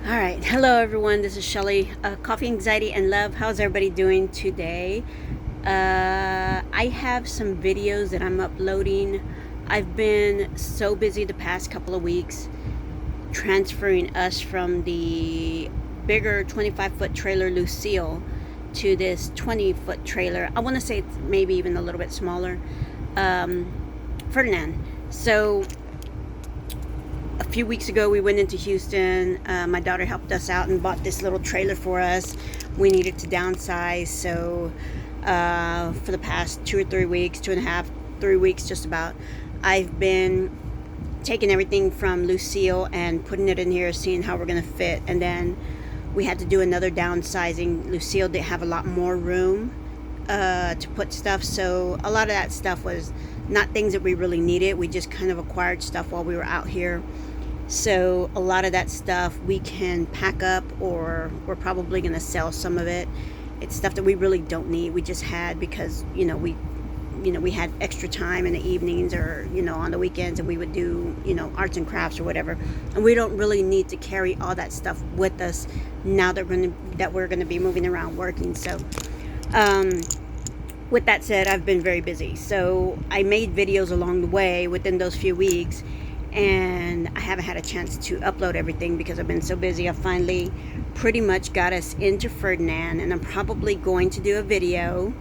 All right, hello everyone. This is Shelly. Coffee, anxiety, and love. How's everybody doing today? I have some videos that I'm uploading. I've been so busy the past couple of weeks transferring us from the bigger 25-foot trailer Lucille to this 20-foot trailer. I want to say it's maybe even a little bit smaller, Ferdinand. So a few weeks ago we went into Houston. My daughter helped us out and bought this little trailer for us. We needed to downsize, so for the past 2 or 3 weeks, 2.5, 3 weeks just about, I've been taking everything from Lucille and putting it in here, seeing how we're going to fit. And then we had to do another downsizing. Lucille didn't have a lot more room to put stuff, so a lot of that stuff was not things that we really needed. We just kind of acquired stuff while we were out here. So a lot of that stuff we can pack up, or we're probably going to sell some of it. It's stuff that we really don't need. We just had because we had extra time in the evenings, or on the weekends, and we would do arts and crafts or whatever, and we don't really need to carry all that stuff with us now that we're going to be moving around working. So with that said, I've been very busy, so I made videos along the way within those few weeks, and I haven't had a chance to upload everything because I've been so busy. I finally pretty much got us into Ferdinand, and I'm probably going to do a video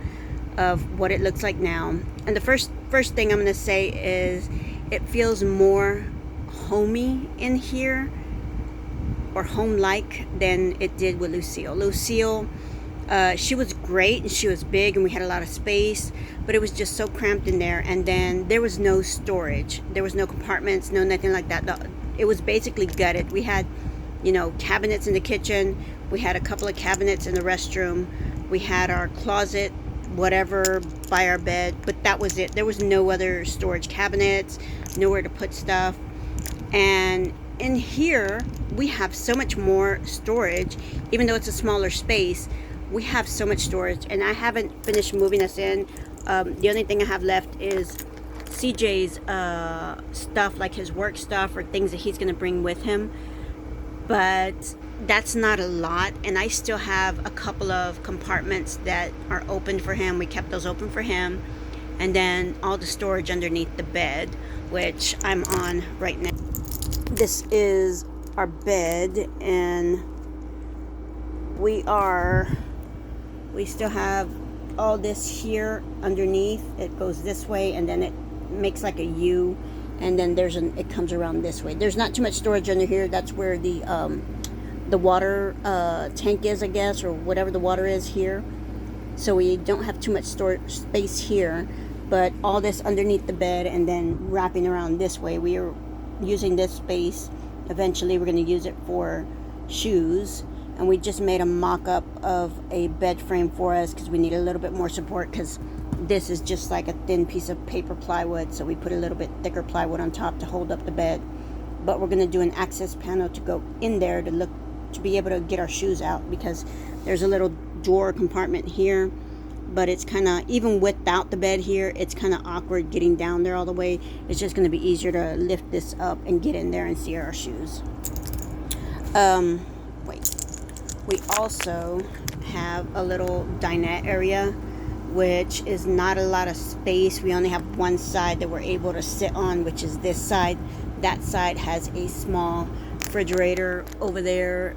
of what it looks like now. And the first thing I'm going to say is it feels more homey in here, or home-like, than it did with Lucille. Lucille, she was great and she was big and we had a lot of space, but it was just so cramped in there. And then there was no storage, there was no compartments, no nothing like that. It was basically gutted. We had cabinets in the kitchen, we had a couple of cabinets in the restroom, we had our closet, whatever, by our bed, but that was it. There was no other storage cabinets, nowhere to put stuff. And in here we have so much more storage. Even though it's a smaller space, we have so much storage, and I haven't finished moving us in. The only thing I have left is CJ's stuff, like his work stuff or things that he's going to bring with him, but that's not a lot. And I still have a couple of compartments that are open for him. We kept those open for him. And then all the storage underneath the bed, which I'm on right now. This is our bed, and we still have all this here underneath. It goes this way, and then it makes like a U, and then it comes around this way. There's not too much storage under here. That's where the water tank is, I guess, or whatever the water is here. So we don't have too much storage space here, but all this underneath the bed and then wrapping around this way. We are using this space. Eventually we're going to use it for shoes, and we just made a mock-up of a bed frame for us because we need a little bit more support, because this is just like a thin piece of paper plywood, so we put a little bit thicker plywood on top to hold up the bed. But we're going to do an access panel to go in there to be able to get our shoes out, because there's a little drawer compartment here, but it's kind of, even without the bed here, it's kind of awkward getting down there all the way. It's just going to be easier to lift this up and get in there and see our shoes. We also have a little dinette area, which is not a lot of space. We only have one side that we're able to sit on, which is this side. That side has a small refrigerator over there.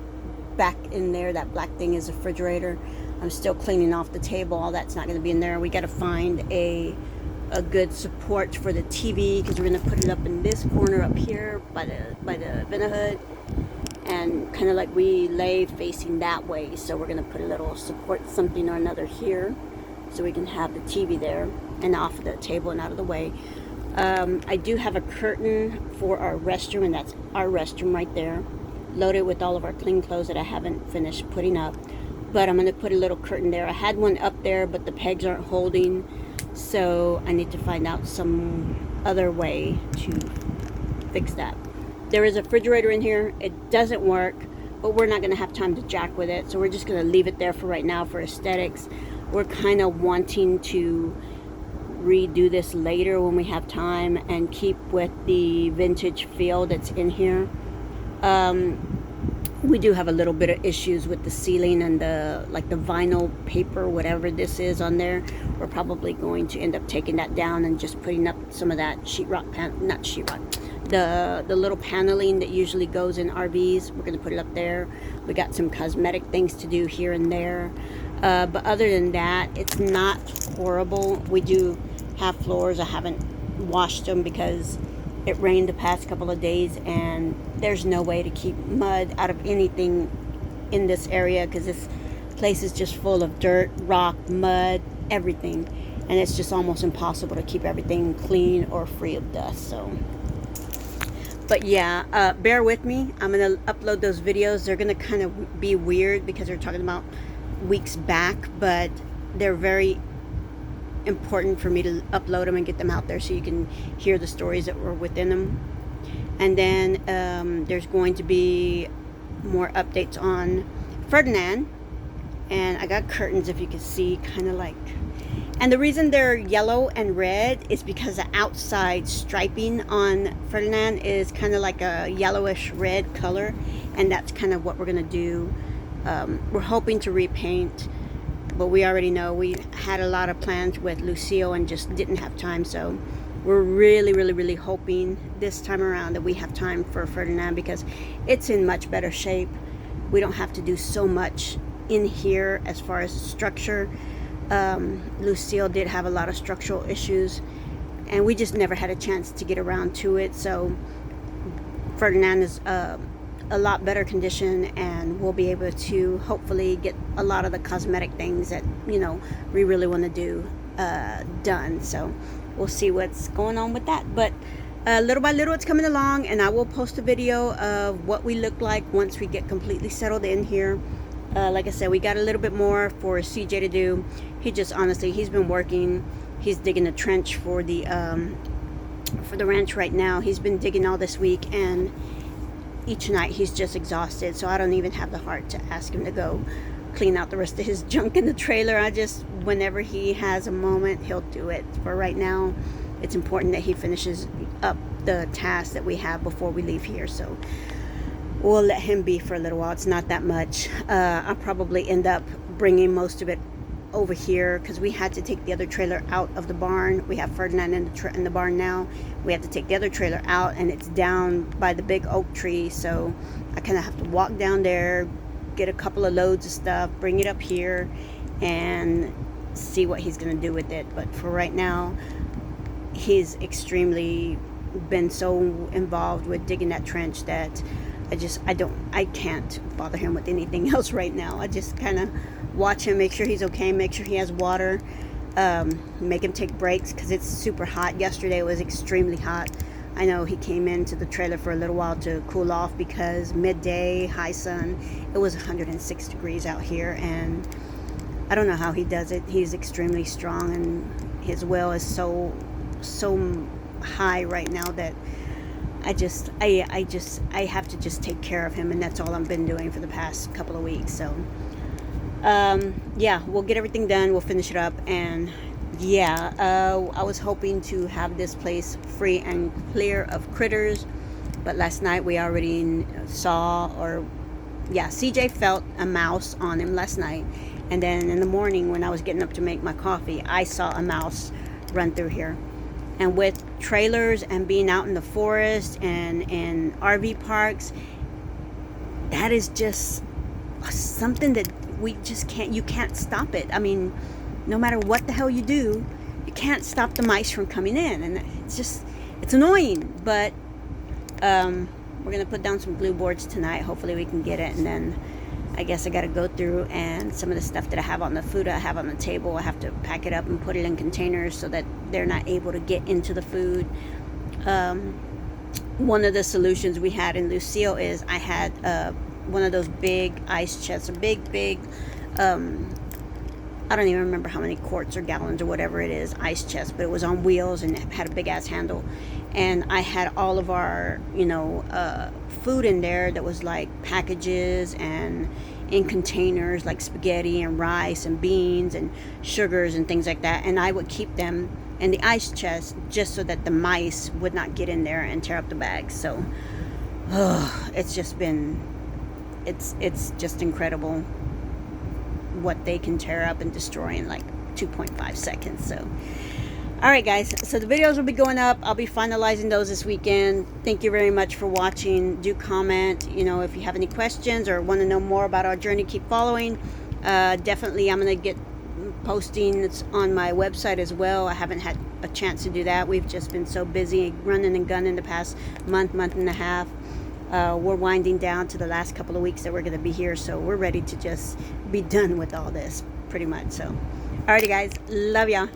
Back in there, that black thing is a refrigerator. I'm still cleaning off the table. All that's not going to be in there. We got to find a good support for the TV, because we're going to put it up in this corner up here by the vent hood, and kind of like we lay facing that way. So we're going to put a little support, something or another here, so we can have the TV there and off of the table and out of the way. I do have a curtain for our restroom, and that's our restroom right there, loaded with all of our clean clothes that I haven't finished putting up. But I'm going to put a little curtain there. I had one up there, but the pegs aren't holding, so I need to find out some other way to fix that. There is a refrigerator in here. It doesn't work, but we're not going to have time to jack with it, so we're just going to leave it there for right now for aesthetics. We're kind of wanting to redo this later when we have time and keep with the vintage feel that's in here. We do have a little bit of issues with the ceiling and the vinyl paper, whatever this is on there. We're probably going to end up taking that down and just putting up some of that sheetrock not sheetrock, the little paneling that usually goes in RVs. We're going to put it up there. We got some cosmetic things to do here and there, but other than that, it's not horrible. We do have floors. I haven't washed them because it rained the past couple of days, and there's no way to keep mud out of anything in this area because this place is just full of dirt, rock, mud, everything, and it's just almost impossible to keep everything clean or free of dust. So, but yeah, bear with me. I'm gonna upload those videos. They're gonna kind of be weird because they're talking about weeks back, but they're very important for me to upload them and get them out there so you can hear the stories that were within them. And then there's going to be more updates on Ferdinand, and I got curtains, if you can see, kind of like, and the reason they're yellow and red is because the outside striping on Ferdinand is kind of like a yellowish red color, and that's kind of what we're gonna do. We're hoping to repaint, but we already know we had a lot of plans with Lucille and just didn't have time. So we're really hoping this time around that we have time for Ferdinand because it's in much better shape. We don't have to do so much in here as far as structure. Lucille did have a lot of structural issues, and we just never had a chance to get around to it. So Ferdinand is a lot better condition, and we'll be able to hopefully get a lot of the cosmetic things that we really want to do done. So we'll see what's going on with that, but little by little it's coming along, and I will post a video of what we look like once we get completely settled in here. Like I said, we got a little bit more for CJ to do. He just honestly, he's been working. He's digging a trench for the ranch right now. He's been digging all this week, and each night he's just exhausted, so I don't even have the heart to ask him to go clean out the rest of his junk in the trailer. I just, whenever he has a moment, he'll do it. For right now, it's important that he finishes up the task that we have before we leave here, so we'll let him be for a little while. It's not that much. I'll probably end up bringing most of it over here because we had to take the other trailer out of the barn. We have Ferdinand in the barn now. We have to take the other trailer out, and it's down by the big oak tree, so I kind of have to walk down there, get a couple of loads of stuff, bring it up here, and see what he's going to do with it. But for right now, he's extremely been so involved with digging that trench that I can't bother him with anything else right now. I just kind of watch him, make sure he's okay, make sure he has water, make him take breaks because it's super hot. Yesterday it was extremely hot. I know he came into the trailer for a little while to cool off because midday, high sun, it was 106 degrees out here, and I don't know how he does it. He's extremely strong, and his will is so high right now that I have to just take care of him, and that's all I've been doing for the past couple of weeks. So yeah, we'll get everything done, we'll finish it up, and yeah, I was hoping to have this place free and clear of critters, but last night we already saw, CJ felt a mouse on him last night, and then in the morning when I was getting up to make my coffee, I saw a mouse run through here. And with trailers and being out in the forest and in RV parks, that is just something that you can't stop it. I mean, no matter what the hell you do, you can't stop the mice from coming in, and it's annoying. But we're gonna put down some glue boards tonight. Hopefully we can get it, and then I guess I got to go through, and some of the stuff that I have on the food I have on the table, I have to pack it up and put it in containers so that they're not able to get into the food. One of the solutions we had in Lucille is I had one of those big ice chests, a big I don't even remember how many quarts or gallons or whatever it is, ice chest, but it was on wheels and it had a big ass handle, and I had all of our food in there that was like packages and in containers, like spaghetti and rice and beans and sugars and things like that, and I would keep them in the ice chest just so that the mice would not get in there and tear up the bags. So it's just been it's just incredible what they can tear up and destroy in like 2.5 seconds. So all right, guys, so the videos will be going up. I'll be finalizing those this weekend. Thank you very much for watching. Do comment, you know, if you have any questions or want to know more about our journey. Keep following. Definitely I'm going to get posting on my website as well. I haven't had a chance to do that. We've just been so busy running and gunning the past month and a half. We're winding down to the last couple of weeks that we're going to be here, so we're ready to just be done with all this pretty much. So alrighty, guys, love y'all.